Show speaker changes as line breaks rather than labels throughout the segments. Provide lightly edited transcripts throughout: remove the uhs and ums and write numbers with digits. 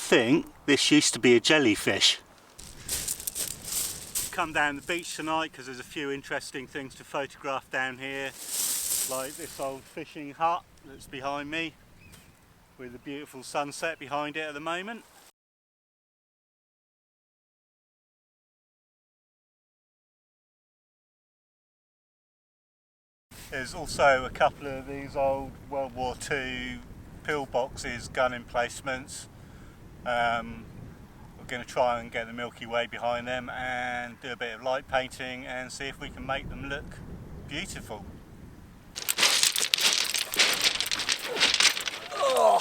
think this used to be a jellyfish. Come down the beach tonight because there's a few interesting things to photograph down here, like this old fishing hut that's behind me with a beautiful sunset behind it at the moment. There's also a couple of these old World War II pillboxes, gun emplacements. We're going to try and get the Milky Way behind them and do a bit of light painting and see if we can make them look beautiful. Oh,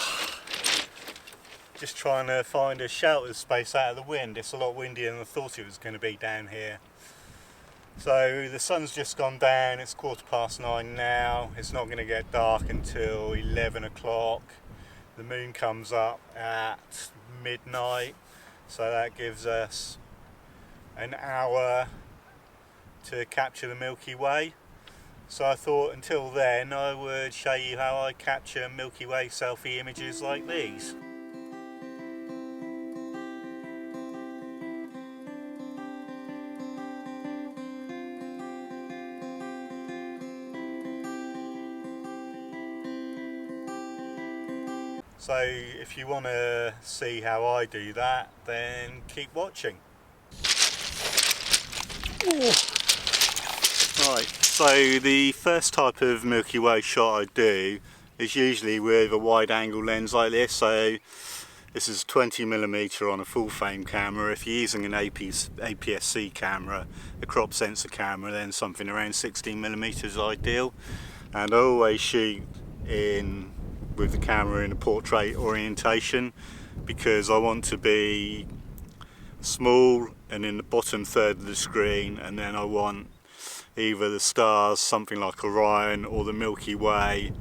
just trying to find a shelter space out of the wind. It's a lot windier than I thought it was going to be down here. So the sun's just gone down, it's 9:15 now. It's not going to get dark until 11 o'clock. The moon comes up at midnight, so that gives us an hour to capture the Milky Way. So I thought until then I would show you how I capture Milky Way selfie images like these. So if you want to see how I do that, then keep watching. Right, so the first type of Milky Way shot I do is usually with a wide angle lens like this. So this is 20mm on a full frame camera. If you're using an APS-C camera, a crop sensor camera, then something around 16mm is ideal. And I always shoot with the camera in a portrait orientation because I want to be small and in the bottom third of the screen, and then I want either the stars, something like Orion, or the Milky Way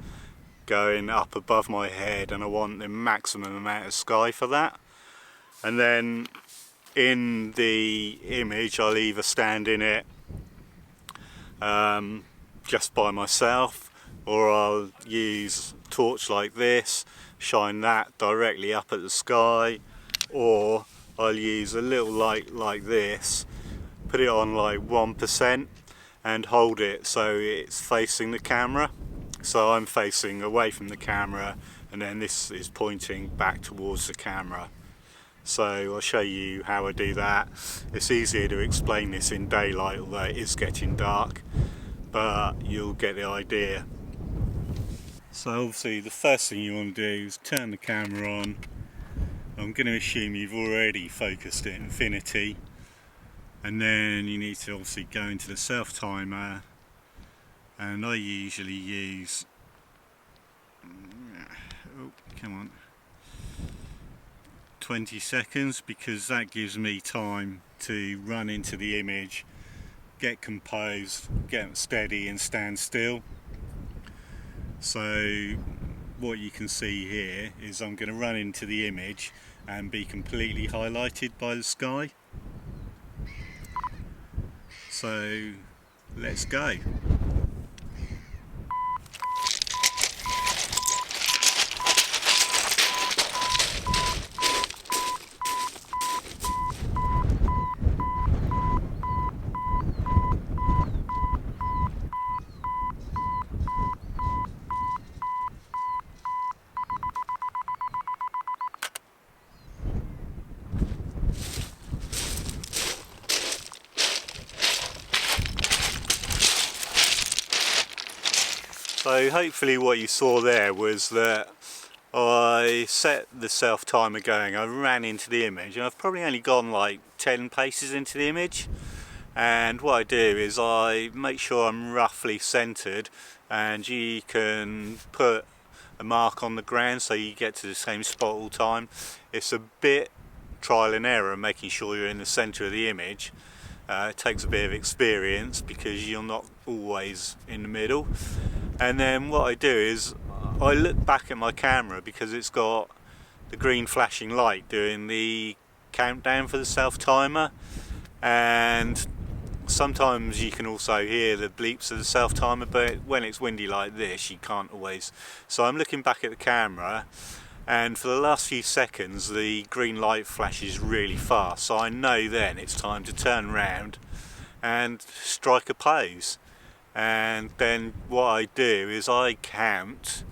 going up above my head, and I want the maximum amount of sky for that. And then in the image I'll either stand in it just by myself, or I'll use a torch like this, shine that directly up at the sky, or I'll use a little light like this, put it on like 1% and hold it so it's facing the camera. So I'm facing away from the camera and then this is pointing back towards the camera. So I'll show you how I do that. It's easier to explain this in daylight, although it is getting dark, but you'll get the idea. So obviously the first thing you want to do is turn the camera on. I'm going to assume you've already focused at infinity, and then you need to obviously go into the self timer, and I usually use 20 seconds because that gives me time to run into the image, get composed, get steady and stand still. So what you can see here is I'm going to run into the image and be completely highlighted by the sky. So let's go. So hopefully what you saw there was that I set the self timer going, I ran into the image, and I've probably only gone like 10 paces into the image, and what I do is I make sure I'm roughly centered, and you can put a mark on the ground so you get to the same spot all the time. It's a bit trial and error making sure you're in the center of the image. It takes a bit of experience because you're not always in the middle. And then what I do is I look back at my camera because it's got the green flashing light doing the countdown for the self timer, and sometimes you can also hear the bleeps of the self timer, but when it's windy like this you can't always. So I'm looking back at the camera and for the last few seconds the green light flashes really fast, so I know then it's time to turn around and strike a pose. And then what I do is I count,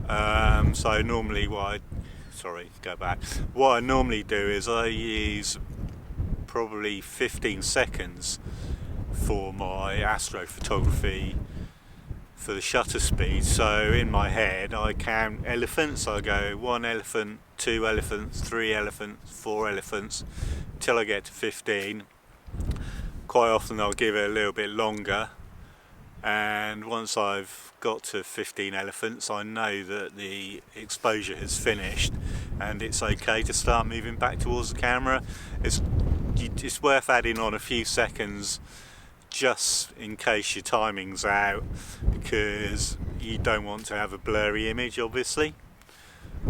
so normally what I normally do is I use probably 15 seconds for my astrophotography for the shutter speed. So in my head I count elephants. I go 1 elephant, 2 elephants, 3 elephants, 4 elephants till I get to 15. Quite often I'll give it a little bit longer, and once I've got to 15 elephants I know that the exposure has finished and it's okay to start moving back towards the camera. It's worth adding on a few seconds just in case your timing's out, because you don't want to have a blurry image obviously.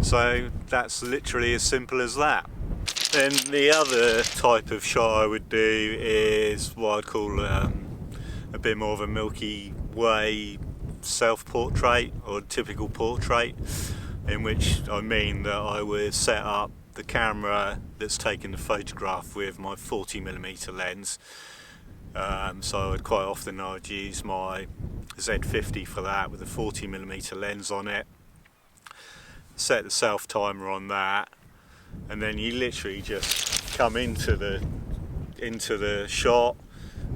So that's literally as simple as that. Then the other type of shot I would do is what I'd call a bit more of a Milky Way self-portrait, or typical portrait, in which I mean that I would set up the camera that's taking the photograph with my 40mm lens. So quite often I'd use my Z50 for that with a 40mm lens on it, set the self timer on that, and then you literally just come into the shot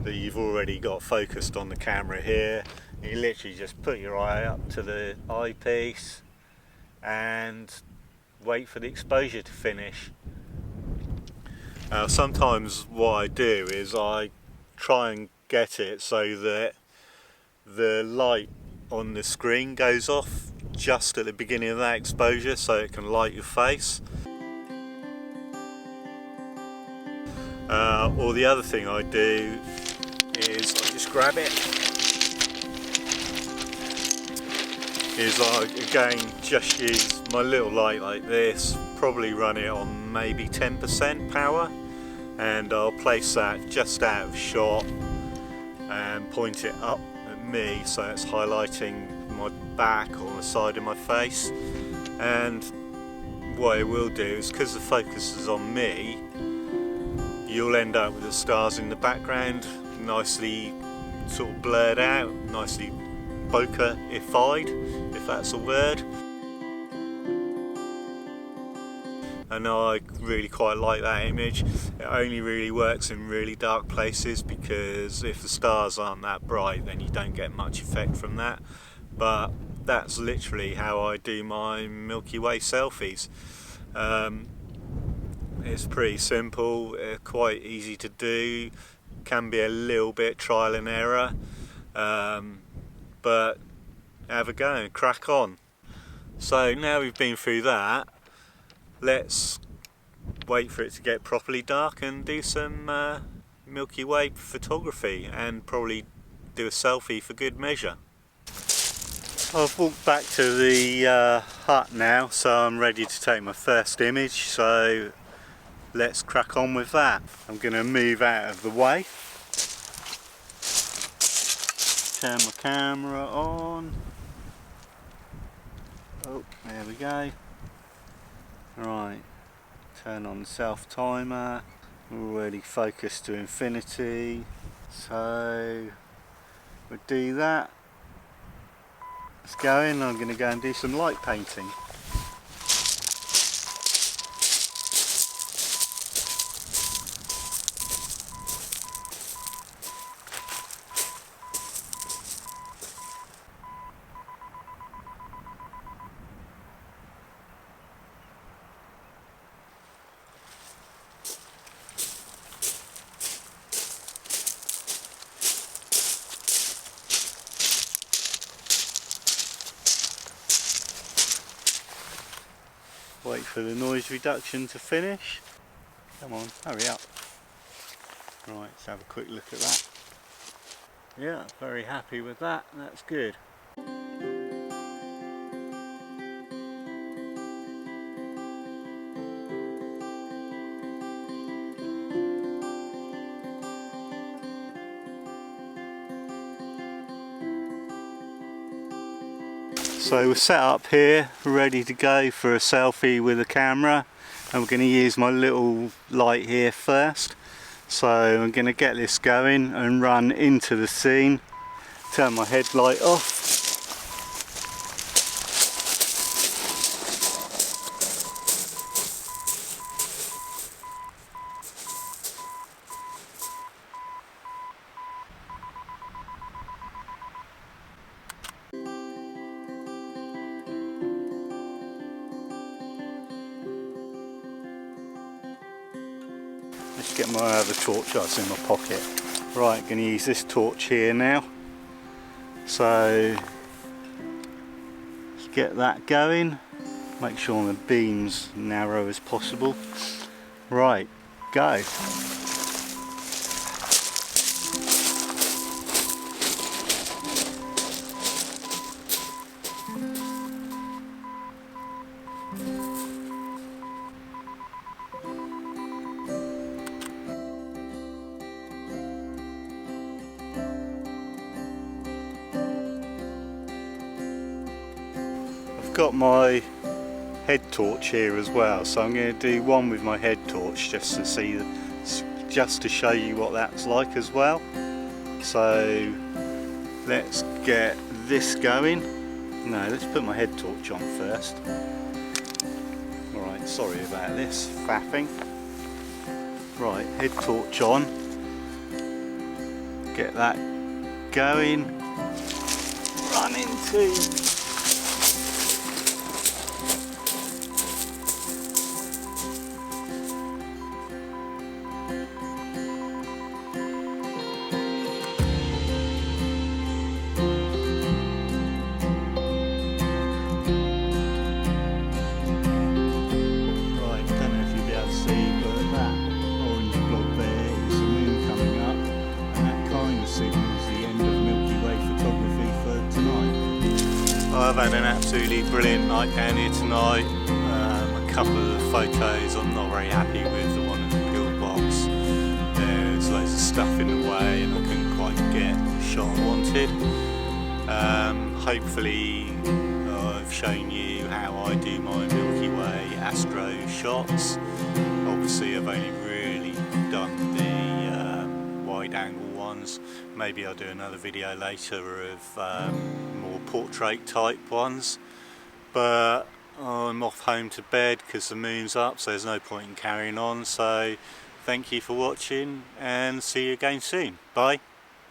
that you've already got focused on the camera here. You literally just put your eye up to the eyepiece and wait for the exposure to finish. Sometimes what I do is I try and get it so that the light on the screen goes off just at the beginning of that exposure so it can light your face. Or the other thing I do is I just grab it, I again just use my little light like this, probably run it on maybe 10% power, and I'll place that just out of shot and point it up at me so it's highlighting my back or the side of my face. And what it will do is, because the focus is on me, you'll end up with the stars in the background nicely sort of blurred out, nicely bokeh-ified, if that's a word. And I really quite like that image. It only really works in really dark places, because if the stars aren't that bright then you don't get much effect from that. But that's literally how I do my Milky Way selfies. It's pretty simple, quite easy to do, can be a little bit trial and error, but have a go and crack on. So now we've been through that, let's wait for it to get properly dark and do some Milky Way photography, and probably do a selfie for good measure. I've walked back to the hut now, so I'm ready to take my first image, so let's crack on with that. I'm going to move out of the way, turn my camera on. Oh, there we go. Right, turn on the self timer, already focused to infinity, so we'll do that. Let's go in. I'm going to go and do some light painting. Wait for the noise reduction to finish. Come on, hurry up. Right, let's have a quick look at that. Yeah, very happy with that, that's good. So we're set up here, ready to go for a selfie with a camera, and we're going to use my little light here first. So I'm going to get this going and run into the scene, turn my headlight off. Let's get my other torch that's in my pocket. Right, going to use this torch here now. So let's get that going. Make sure the beam's narrow as possible. Right, go. I've got my head torch here as well, so I'm going to do one with my head torch just to see, just to show you what that's like as well. So let's get this going. No, let's put my head torch on first. Alright, sorry about this faffing. Right, head torch on. Get that going. Run into I've had an absolutely brilliant night down here tonight. A couple of photos I'm not very happy with, the one in the pillbox. There's loads of stuff in the way and I couldn't quite get the shot I wanted. Hopefully I've shown you how I do my Milky Way Astro shots. Obviously I've only really done the wide angle ones. Maybe I'll do another video later of more portrait type ones, but I'm off home to bed because the moon's up, so there's no point in carrying on. So thank you for watching and see you again soon. Bye.